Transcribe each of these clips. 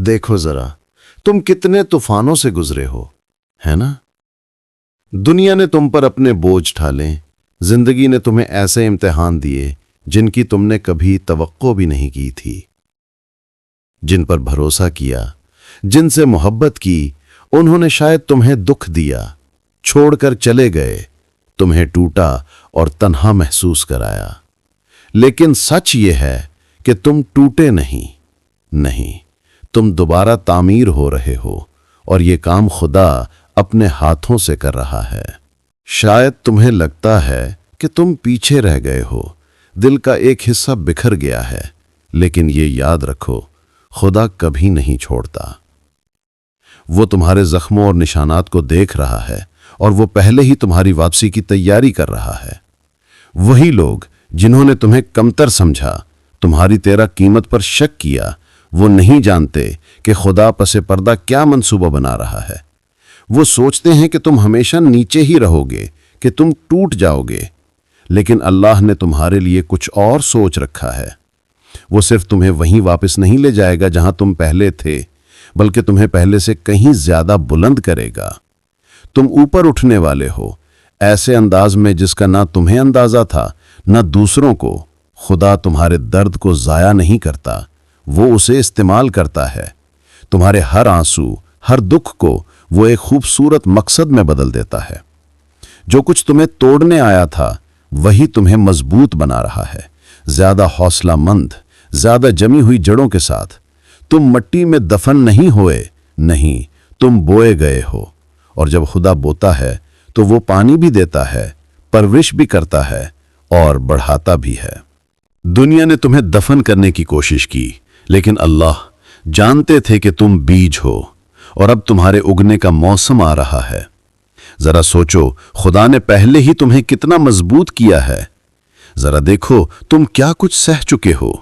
देखो जरा, तुम कितने तूफानों से गुजरे हो, है ना? दुनिया ने तुम पर अपने बोझ ढाले, जिंदगी ने तुम्हें ऐसे इम्तिहान दिए जिनकी तुमने कभी तवक्को भी नहीं की थी। जिन पर भरोसा किया, जिनसे मोहब्बत की, उन्होंने शायद तुम्हें दुख दिया, छोड़कर चले गए, तुम्हें टूटा और तन्हा महसूस कराया। लेकिन सच ये है कि तुम टूटे नहीं, तुम दोबारा तामीर हो रहे हो, और ये काम खुदा अपने हाथों से कर रहा है। शायद तुम्हें लगता है कि तुम पीछे रह गए हो, दिल का एक हिस्सा बिखर गया है, लेकिन ये याद रखो, खुदा कभी नहीं छोड़ता। वो तुम्हारे जख्मों और निशानात को देख रहा है, और वो पहले ही तुम्हारी वापसी की तैयारी कर रहा है। वही लोग जिन्होंने तुम्हें कमतर समझा, तुम्हारी तेरा कीमत पर शक किया, वो नहीं जानते कि खुदा पसे पर्दा क्या मंसूबा बना रहा है। वो सोचते हैं कि तुम हमेशा नीचे ही रहोगे, कि तुम टूट जाओगे, लेकिन अल्लाह ने तुम्हारे लिए कुछ और सोच रखा है। वो सिर्फ तुम्हें वहीं वापस नहीं ले जाएगा जहां तुम पहले थे, बल्कि तुम्हें पहले से कहीं ज्यादा बुलंद करेगा। तुम ऊपर उठने वाले हो, ऐसे अंदाज में जिसका ना तुम्हें अंदाजा था, ना दूसरों को। खुदा तुम्हारे दर्द को जाया नहीं करता, वो उसे इस्तेमाल करता है। तुम्हारे हर आंसू, हर दुख को वो एक खूबसूरत मकसद में बदल देता है। जो कुछ तुम्हें तोड़ने आया था, वही तुम्हें मजबूत बना रहा है, ज्यादा हौसलामंद, ज्यादा जमी हुई जड़ों के साथ। तुम मिट्टी में दफन नहीं हुए, नहीं, तुम बोए गए हो। और जब खुदा बोता है तो वो पानी भी देता है, परवरिश भी करता है और बढ़ाता भी है। दुनिया ने तुम्हें दफन करने की कोशिश की, लेकिन अल्लाह जानते थे कि तुम बीज हो, और अब तुम्हारे उगने का मौसम आ रहा है। जरा सोचो, खुदा ने पहले ही तुम्हें कितना मजबूत किया है। जरा देखो तुम क्या कुछ सह चुके हो।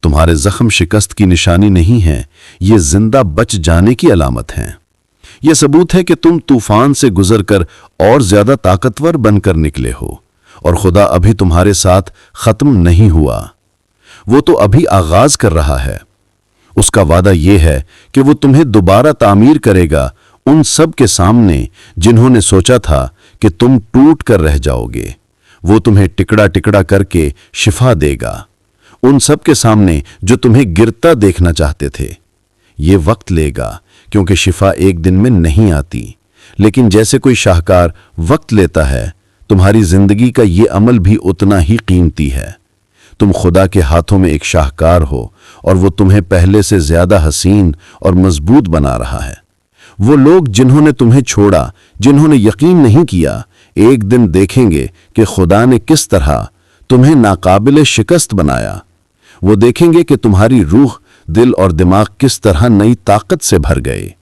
तुम्हारे जख्म शिकस्त की निशानी नहीं है, ये जिंदा बच जाने की अलामत है। यह सबूत है कि तुम तूफान से गुजरकर और ज्यादा ताकतवर बनकर निकले हो, और खुदा अभी तुम्हारे साथ खत्म नहीं हुआ, वो तो अभी आगाज कर रहा है। उसका वादा यह है कि वो तुम्हें दोबारा तामीर करेगा, उन सब के सामने जिन्होंने सोचा था कि तुम टूट कर रह जाओगे। वो तुम्हें टिकड़ा टिकड़ा करके शिफा देगा, उन सब के सामने जो तुम्हें गिरता देखना चाहते थे। ये वक्त लेगा, क्योंकि शिफा एक दिन में नहीं आती, लेकिन जैसे कोई शाहकार वक्त लेता है, तुम्हारी जिंदगी का ये अमल भी उतना ही कीमती है। तुम खुदा के हाथों में एक शाहकार हो, और वो तुम्हें पहले से ज्यादा हसीन और मजबूत बना रहा है। वो लोग जिन्होंने तुम्हें छोड़ा, जिन्होंने यकीन नहीं किया, एक दिन देखेंगे कि खुदा ने किस तरह तुम्हें नाकाबिल शिकस्त बनाया। वो देखेंगे कि तुम्हारी रूह, दिल और दिमाग किस तरह नई ताकत से भर गए।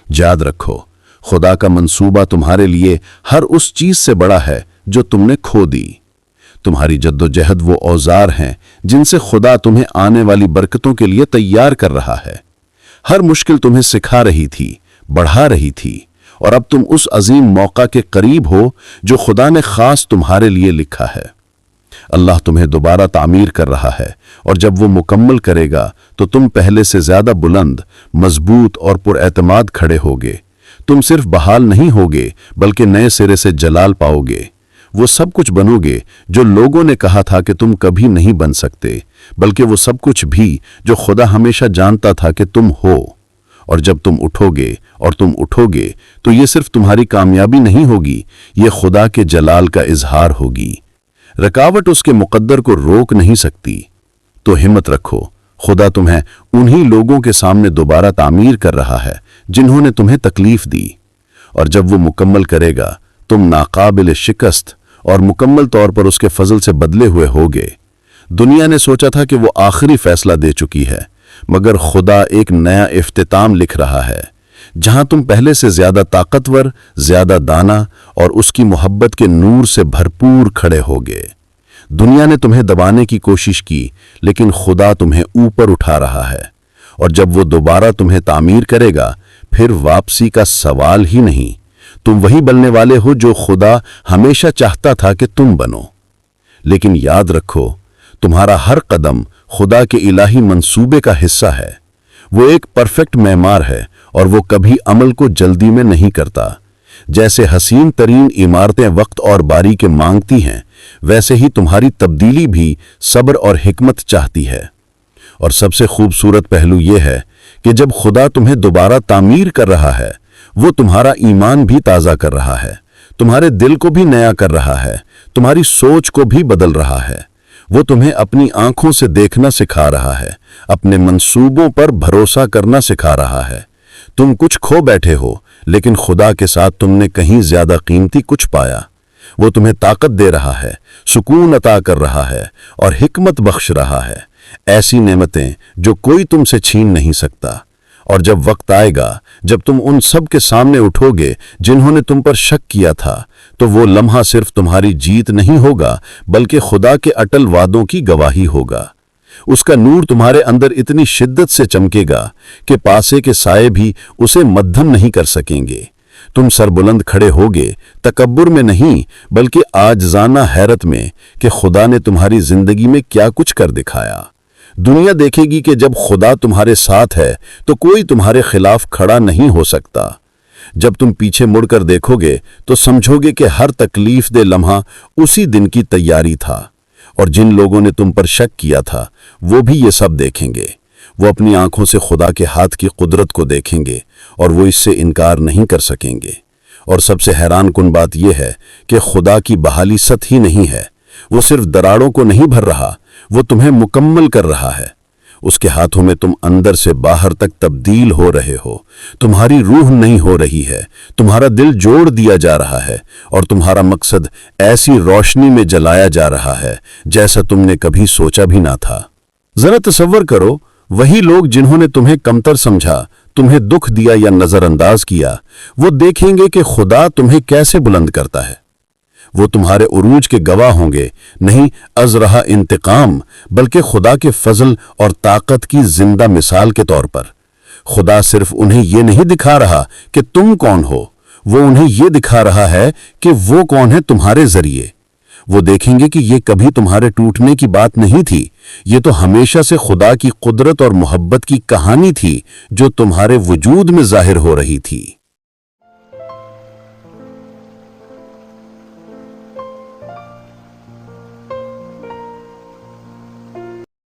याद रखो, खुदा का मंसूबा तुम्हारे लिए हर उस चीज से बड़ा है जो तुमने खो दी। तुम्हारी जद्दोजहद वो औजार हैं जिनसे खुदा तुम्हें आने वाली बरकतों के लिए तैयार कर रहा है। हर मुश्किल तुम्हें सिखा रही थी, बढ़ा रही थी, और अब तुम उस अजीम मौका के करीब हो जो खुदा ने खास तुम्हारे लिए लिखा है। अल्लाह तुम्हें दोबारा तामीर कर रहा है, और जब वो मुकम्मल करेगा तो तुम पहले से ज्यादा बुलंद, मजबूत और पुरएतमाद खड़े होगे। तुम सिर्फ बहाल नहीं होगे, बल्कि नए सिरे से जलाल पाओगे। वो सब कुछ बनोगे जो लोगों ने कहा था कि तुम कभी नहीं बन सकते, बल्कि वो सब कुछ भी जो खुदा हमेशा जानता था कि तुम हो। और जब तुम उठोगे तो ये सिर्फ तुम्हारी कामयाबी नहीं होगी, ये खुदा के जलाल का इजहार होगी। रकावट उसके मुकद्दर को रोक नहीं सकती। तो हिम्मत रखो, खुदा तुम्हें उन्हीं लोगों के सामने दोबारा तामीर कर रहा है जिन्होंने तुम्हें तकलीफ दी, और जब वो मुकम्मल करेगा, तुम नाकाबिल शिकस्त और मुकम्मल तौर पर उसके फजल से बदले हुए होगे। दुनिया ने सोचा था कि वो आखिरी फैसला दे चुकी है, मगर खुदा एक नया इफ्तिताम लिख रहा है, जहां तुम पहले से ज्यादा ताकतवर, ज्यादा दाना और उसकी मोहब्बत के नूर से भरपूर खड़े होगे। दुनिया ने तुम्हें दबाने की कोशिश की, लेकिन खुदा तुम्हें ऊपर उठा रहा है, और जब वो दोबारा तुम्हें तामीर करेगा, फिर वापसी का सवाल ही नहीं। तुम वही बनने वाले हो जो खुदा हमेशा चाहता था कि तुम बनो। लेकिन याद रखो, तुम्हारा हर कदम खुदा के इलाही मंसूबे का हिस्सा है। وہ ایک परफेक्ट معمار ہے اور وہ کبھی عمل کو جلدی میں نہیں کرتا۔ جیسے حسین ترین عمارتیں وقت اور باریکی مانگتی ہیں، ویسے ہی تمہاری تبدیلی بھی صبر اور حکمت چاہتی ہے۔ اور سب سے خوبصورت پہلو یہ ہے کہ جب خدا تمہیں دوبارہ تعمیر کر رہا ہے، وہ تمہارا ایمان بھی تازہ کر رہا ہے، تمہارے دل کو بھی نیا کر رہا ہے، تمہاری سوچ کو بھی بدل رہا ہے۔ وہ تمہیں اپنی آنکھوں سے دیکھنا سکھا رہا ہے، اپنے منصوبوں پر بھروسہ کرنا سکھا رہا ہے۔ تم کچھ کھو بیٹھے ہو، لیکن خدا کے ساتھ تم نے کہیں زیادہ قیمتی کچھ پایا۔ وہ تمہیں طاقت دے رہا ہے، سکون عطا کر رہا ہے اور حکمت بخش رہا ہے، ایسی نعمتیں جو کوئی تم سے چھین نہیں سکتا۔ اور جب وقت آئے گا جب تم ان سب کے سامنے اٹھو گے جنہوں نے تم پر شک کیا تھا، تو وہ لمحہ صرف تمہاری جیت نہیں ہوگا بلکہ خدا کے اٹل وعدوں کی گواہی ہوگا۔ اس کا نور تمہارے اندر اتنی شدت سے چمکے گا کہ پاسے کے سائے بھی اسے مدھم نہیں کر سکیں گے۔ تم سربلند کھڑے ہوگے، تکبر میں نہیں بلکہ عاجزانہ حیرت میں کہ خدا نے تمہاری زندگی میں کیا کچھ کر دکھایا۔ دنیا دیکھے گی کہ جب خدا تمہارے ساتھ ہے تو کوئی تمہارے خلاف کھڑا نہیں ہو سکتا۔ جب تم پیچھے مڑ کر دیکھو گے تو سمجھو گے کہ ہر تکلیف دہ لمحہ اسی دن کی تیاری تھا، اور جن لوگوں نے تم پر شک کیا تھا وہ بھی یہ سب دیکھیں گے۔ وہ اپنی آنکھوں سے خدا کے ہاتھ کی قدرت کو دیکھیں گے اور وہ اس سے انکار نہیں کر سکیں گے۔ اور سب سے حیران کن بات یہ ہے کہ خدا کی بحالی سطحی نہیں ہے، وہ صرف دراڑوں کو نہیں بھر رہا، وہ تمہیں مکمل کر رہا ہے۔ اس کے ہاتھوں میں تم اندر سے باہر تک تبدیل ہو رہے ہو، تمہاری روح نہیں ہو رہی ہے، تمہارا دل جوڑ دیا جا رہا ہے اور تمہارا مقصد ایسی روشنی میں جلایا جا رہا ہے جیسا تم نے کبھی سوچا بھی نہ تھا۔ ذرا تصور کرو، وہی لوگ جنہوں نے تمہیں کمتر سمجھا، تمہیں دکھ دیا یا نظر انداز کیا، وہ دیکھیں گے کہ خدا تمہیں کیسے بلند کرتا ہے۔ وہ تمہارے عروج کے گواہ ہوں گے، نہیں از رہا انتقام بلکہ خدا کے فضل اور طاقت کی زندہ مثال کے طور پر۔ خدا صرف انہیں یہ نہیں دکھا رہا کہ تم کون ہو، وہ انہیں یہ دکھا رہا ہے کہ وہ کون ہے تمہارے ذریعے۔ وہ دیکھیں گے کہ یہ کبھی تمہارے ٹوٹنے کی بات نہیں تھی، یہ تو ہمیشہ سے خدا کی قدرت اور محبت کی کہانی تھی جو تمہارے وجود میں ظاہر ہو رہی تھی۔